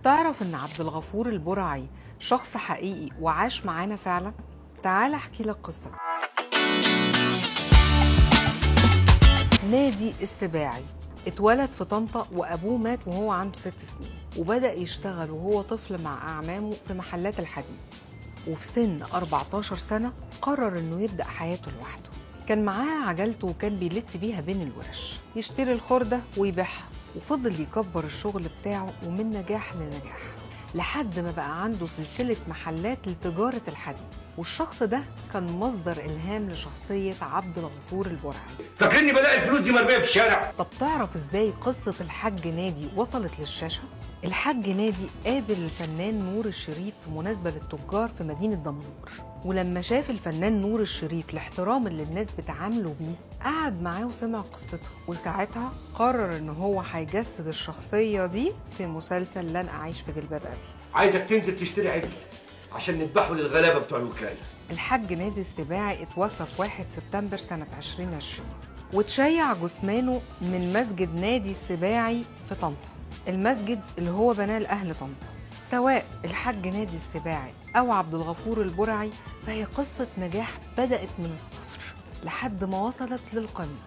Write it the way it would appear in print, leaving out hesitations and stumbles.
تعرف إن عبد الغفور البرعي شخص حقيقي وعاش معانا فعلا؟ تعال أحكي لك قصة. نادي السباعي اتولد في طنطا وأبوه مات وهو عنده 6 سنين، وبدأ يشتغل وهو طفل مع أعمامه في محلات الحديد، وفي سن 14 سنة قرر إنه يبدأ حياته لوحده. كان معاه عجلته وكان بيلف بيها بين الورش، يشتري الخردة ويبيعها، وفضل يكبر الشغل بتاعه ومن نجاح لنجاح لحد ما بقى عنده سلسلة محلات لتجارة الحديد. والشخص ده كان مصدر إلهام لشخصية عبد الغفور البرعي. فاكرني بلاقي الفلوس دي مرميه في الشارع؟ طب تعرف ازاي قصة الحاج نادي وصلت للشاشة؟ الحاج نادي قابل الفنان نور الشريف في مناسبة للتجار في مدينة دمنهور، ولما شاف الفنان نور الشريف الاحترام اللي الناس بتعامله بيه قعد معاه وسمع قصته، وساعتها قرر ان هو هيجسد الشخصية دي في مسلسل لن أعيش في جلباب أبي. عايزك تنزل تشتري عجل عشان نذبحه للغلابه بتوع الوكاله. الحاج نادي السباعي اتوفى في 1 سبتمبر سنة 2020، وتشيع جثمانه من مسجد نادي السباعي في طنطا، المسجد اللي هو بناه لأهل طنطا. سواء الحاج نادي السباعي أو عبد الغفور البرعي فهي قصة نجاح بدأت من الصفر لحد ما وصلت للقمة.